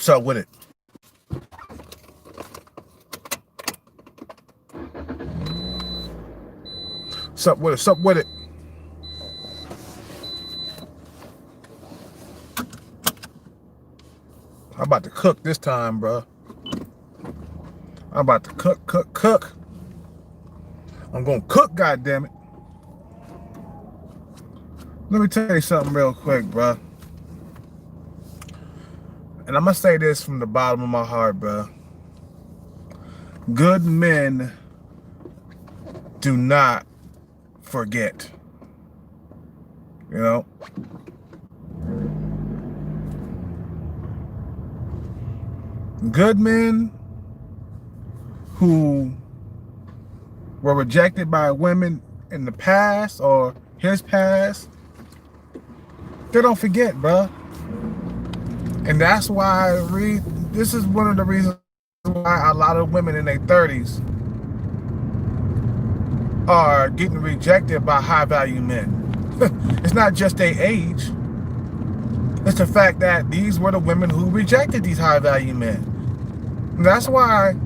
What's up with it? What's up with it? What's up with it? I'm about to cook this time, bro. I'm about to cook. I'm gonna cook, goddammit. Let me tell you something real quick, bro. And I'm gonna say this from the bottom of my heart, bro. Good men do not forget. You know? Good men who were rejected by women in the past or his past, they don't forget, bruh. And that's why this is one of the reasons why a lot of women in their 30s are getting rejected by high-value men. It's not just their age. It's the fact that these were the women who rejected these high-value men. And that's why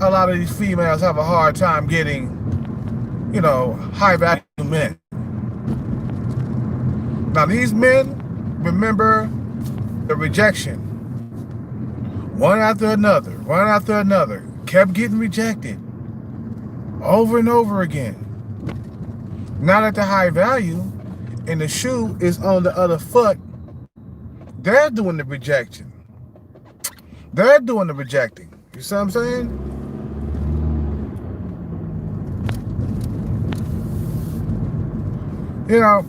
a lot of these females have a hard time getting, you know, high-value men. Now, these men remember the rejection. One after another, kept getting rejected over and over again. Now that the high value and the shoe is on the other foot, they're doing the rejection. They're doing the rejecting. You see what I'm saying? You know,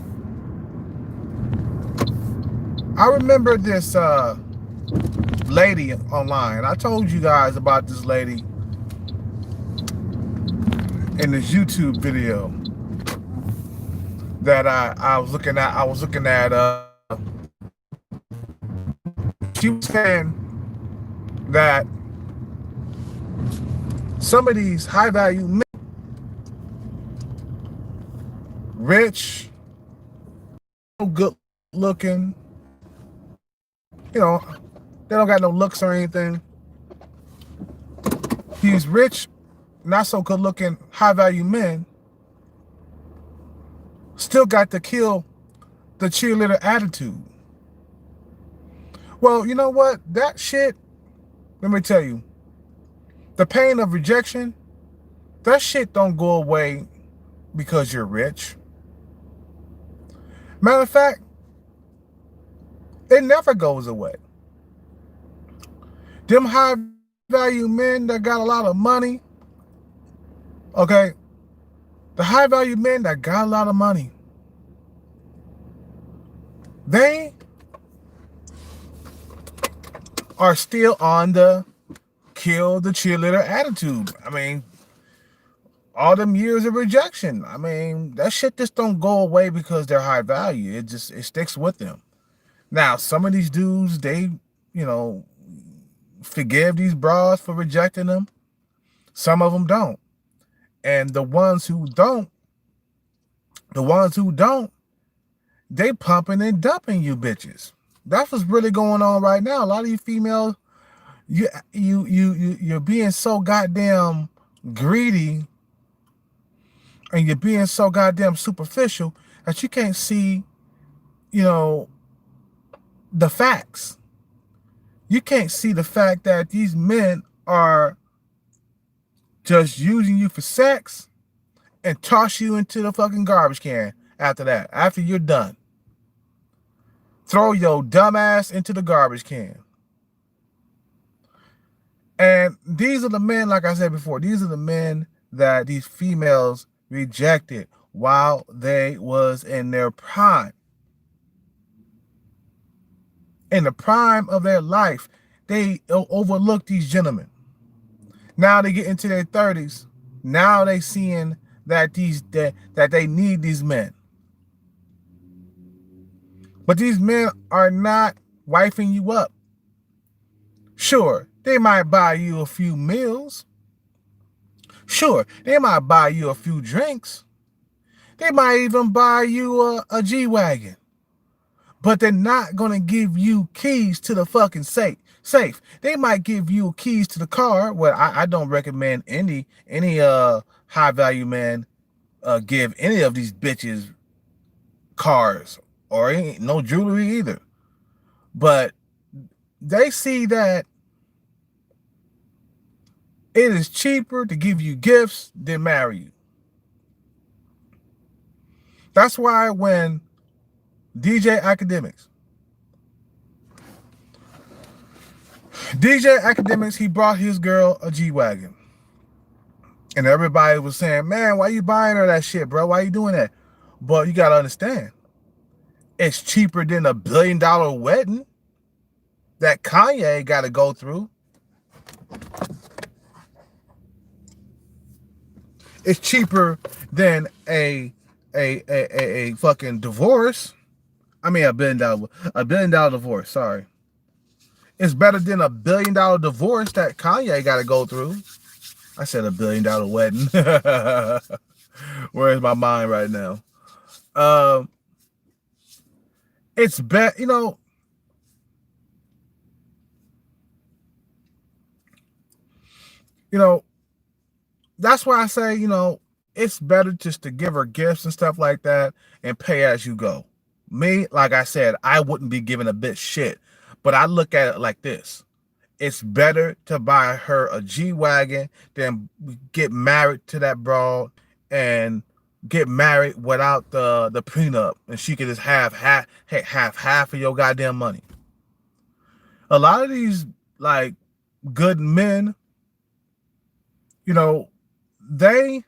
I remember this lady online. I told you guys about this lady in this YouTube video that I was looking at. She was saying that some of these high value men, rich, good looking, you know, they don't got no looks or anything. These rich, not so good looking, high value men still got to kill the cheerleader attitude. Well, you know what? That shit, let me tell you, the pain of rejection, that shit don't go away because you're rich. Matter of fact, it never goes away. Them high value men that got a lot of money, okay, the high value men that got a lot of money, they are still on the kill the cheerleader attitude. I mean, all them years of rejection, I mean, that shit just don't go away because they're high value. It sticks with them. Now, some of these dudes, they, you know, forgive these bras for rejecting them. Some of them don't. And the ones who don't, they pumping and dumping you bitches. That's what's really going on right now. A lot of you females, you're being so goddamn greedy and you're being so goddamn superficial that you can't see, you know, the facts. You can't see the fact that these men are just using you for sex and toss you into the fucking garbage can after that, after you're done. Throw your dumb ass into the garbage can. And these are the men, like I said before, these are the men that these females rejected while they was in their prime. In the prime of their life, they overlooked these gentlemen. Now they get into their 30s. Now they seeing that that they need these men. But these men are not wifing you up. Sure, they might buy you a few meals. Sure, they might buy you a few drinks. They might even buy you a G-Wagon. But they're not going to give you keys to the fucking safe Safe. They might give you keys to the car. Well, I don't recommend any high value man give any of these bitches cars or no jewelry either. But they see that it is cheaper to give you gifts than marry you. That's why when DJ Academics, he brought his girl a G-Wagon. And everybody was saying, man, why you buying her that shit, bro? Why you doing that? But you got to understand, it's cheaper than $1 billion wedding that Kanye got to go through. It's cheaper than a fucking divorce. I mean, $1 billion divorce. Sorry, it's better than $1 billion divorce that Kanye got to go through. I said $1 billion wedding. Where's my mind right now? It's better, that's why I say, it's better just to give her gifts and stuff like that and pay as you go. Me, like I said, I wouldn't be giving a bitch shit, but I look at it like this. It's better to buy her a G-Wagon than get married to that broad and get married without the prenup, and she could just have half of your goddamn money. A lot of these like good men, they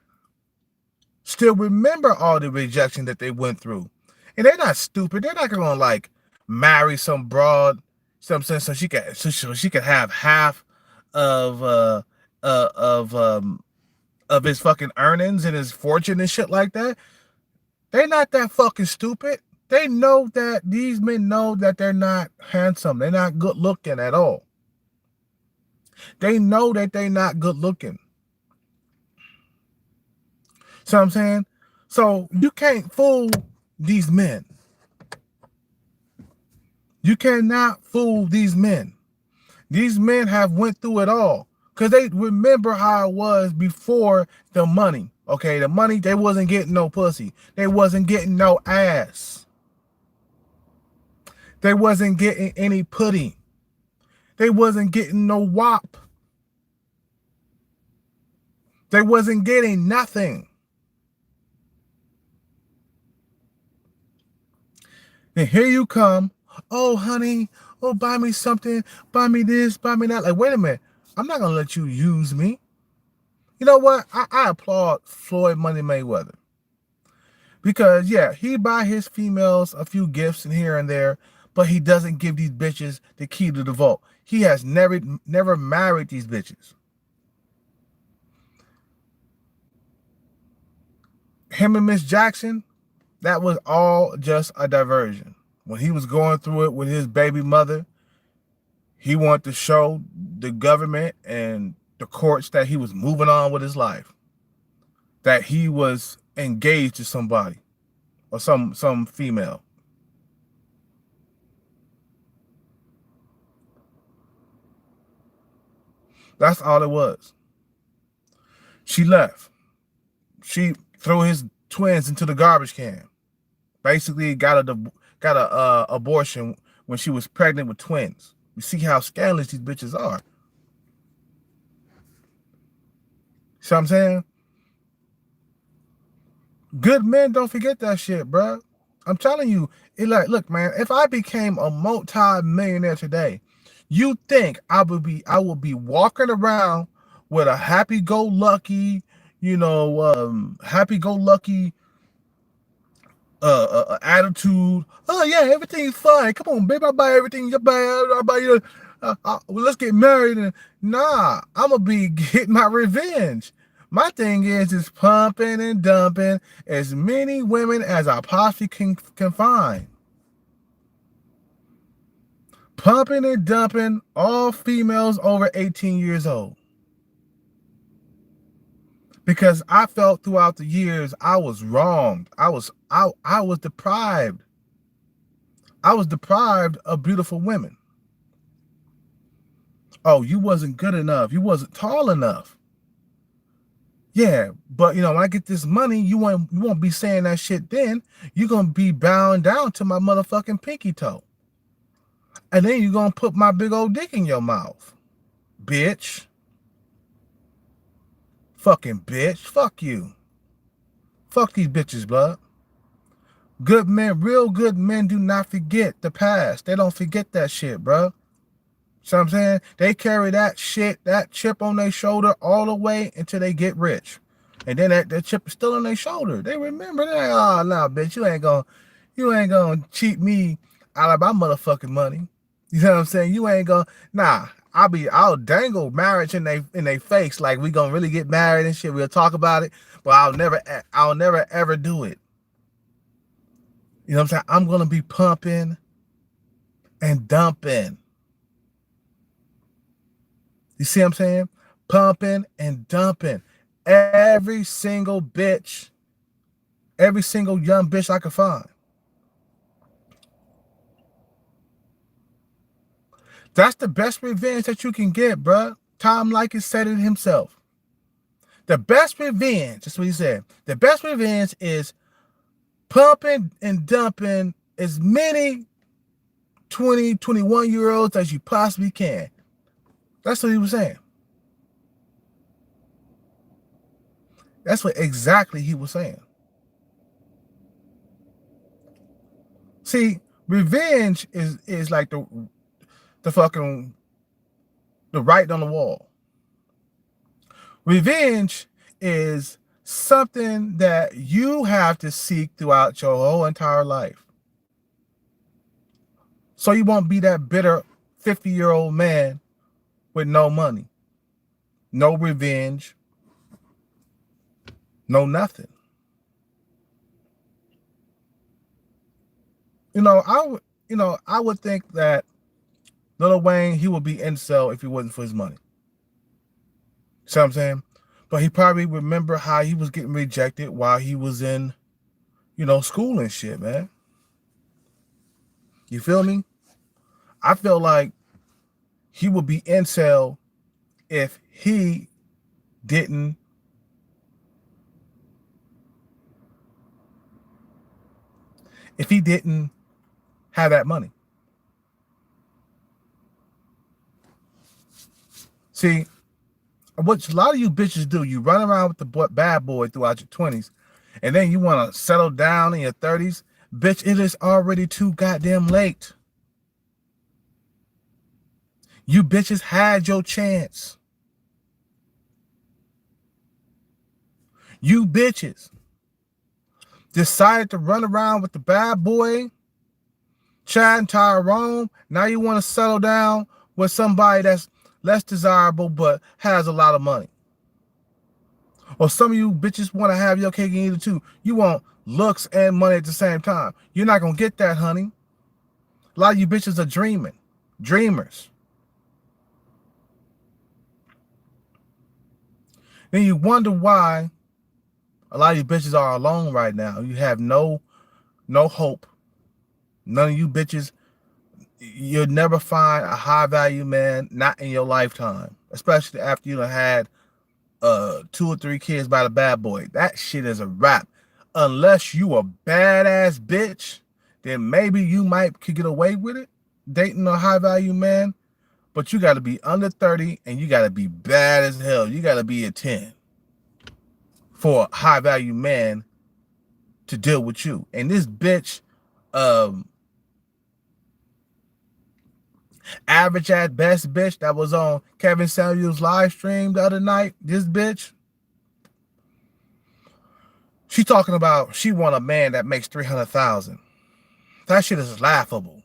still remember all the rejection that they went through. And they're not stupid. They're not gonna like marry some broad, so she could have half of his fucking earnings and his fortune and shit like that. They're not that fucking stupid. They know that these men know that they're not handsome. They're not good looking at all. They know that they're not good looking. So I'm saying? So you can't fool these men. You cannot fool these men. These men have went through it all. Because they remember how it was before the money. Okay, the money, they wasn't getting no pussy. They wasn't getting no ass. They wasn't getting any pudding. They wasn't getting no wop. They wasn't getting nothing. And here you come. Oh, honey. Oh, buy me something. Buy me this. Buy me that. Like, wait a minute. I'm not going to let you use me. You know what? I applaud Floyd Money Mayweather. Because, yeah, he buy his females a few gifts and here and there, but he doesn't give these bitches the key to the vault. He has never married these bitches. Him and Miss Jackson, that was all just a diversion. When he was going through it with his baby mother, he wanted to show the government and the courts that he was moving on with his life, that he was engaged to somebody or some female. That's all it was. She left. She threw his twins into the garbage can. Basically got a abortion when she was pregnant with twins. You see how scandalous these bitches are. See what I'm saying? Good men don't forget that shit, bro. I'm telling you, look, man, if I became a multi-millionaire today, you think I would be walking around with a happy-go-lucky, happy-go-lucky attitude. Oh yeah, everything's fine. Come on, baby, I buy everything. You buy. I buy you. Well, let's get married. And nah, I'm gonna be getting my revenge. My thing is pumping and dumping as many women as I possibly can find. Pumping and dumping all females over 18 years old. Because I felt throughout the years I was wronged. I was deprived. I was deprived of beautiful women. Oh, you wasn't good enough. You wasn't tall enough. Yeah, but when I get this money, you won't be saying that shit then. You're gonna be bound down to my motherfucking pinky toe. And then you're gonna put my big old dick in your mouth. Bitch. Fucking bitch. Fuck you. Fuck these bitches, blood. Good men, real good men do not forget the past. They don't forget that shit, bro. So I'm saying? They carry that shit, that chip on their shoulder all the way until they get rich. And then that chip is still on their shoulder. They remember that. Oh, nah, bitch, you ain't gonna cheat me out of my motherfucking money. You know what I'm saying? You ain't gonna, nah. I'll dangle marriage in they face like we gonna really get married and shit. We'll talk about it, but I'll never ever do it. You know what I'm saying? I'm gonna be pumping and dumping. You see what I'm saying? Pumping and dumping. Every single bitch, every single young bitch I could find. That's the best revenge that you can get, bruh. Tom Likens said it himself. The best revenge, that's what he said. The best revenge is pumping and dumping as many 20, 21-year-olds as you possibly can. That's what he was saying. That's what exactly he was saying. See, revenge is like the fucking the writing on the wall. Revenge is something that you have to seek throughout your whole entire life. So you won't be that bitter 50-year-old man with no money, no revenge, no nothing. I would think that Lil Wayne, he would be incel if it wasn't for his money. See what I'm saying? But he probably remember how he was getting rejected while he was in, school and shit, man. You feel me? I feel like he would be incel if he didn't have that money. See, what a lot of you bitches do, you run around with the bad boy throughout your 20s, and then you want to settle down in your 30s. Bitch, it is already too goddamn late. You bitches had your chance. You bitches decided to run around with the bad boy, Chad and Tyrone. Now you want to settle down with somebody that's less desirable but has a lot of money. Or some of you bitches want to have your cake and eat it too. You want looks and money at the same time. You're not going to get that, honey. A lot of you bitches are dreamers. Then you wonder why a lot of you bitches are alone right now. You have no hope. None of you bitches, you'll never find a high value man, not in your lifetime. Especially after you done had 2 or 3 kids by the bad boy. That shit is a wrap. Unless you a badass bitch, then maybe you could get away with it, dating a high value man. But you got to be under 30 and you got to be bad as hell. You got to be a 10 for a high value man to deal with you. And this bitch, average at best bitch that was on Kevin Samuels' live stream the other night, this bitch, she talking about she want a man that makes $300,000. That shit is laughable.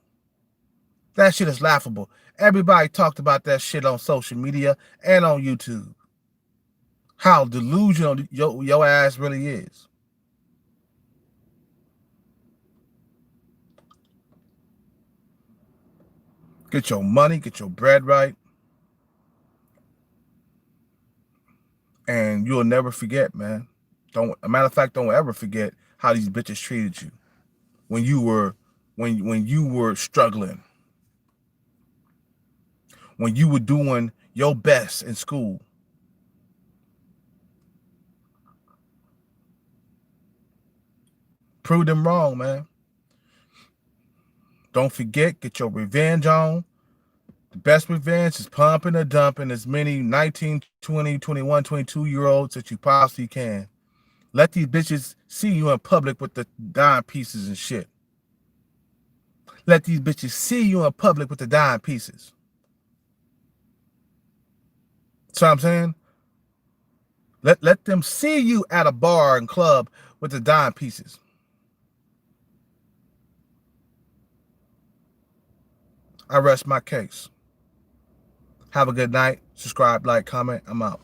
That shit is laughable. Everybody talked about that shit on social media and on YouTube. How delusional your ass really is. Get your money, get your bread right. And you'll never forget, man. A matter of fact, don't ever forget how these bitches treated you when you were struggling. when you were doing your best in school. Prove them wrong, man. Don't forget, get your revenge on. The best revenge is pumping or dumping as many 19, 20, 21, 22-year-olds that you possibly can. Let these bitches see you in public with the dime pieces and shit. Let these bitches see you in public with the dime pieces. So I'm saying, let them see you at a bar and club with the dime pieces. I rest my case. Have a good night. Subscribe, like, comment. I'm out.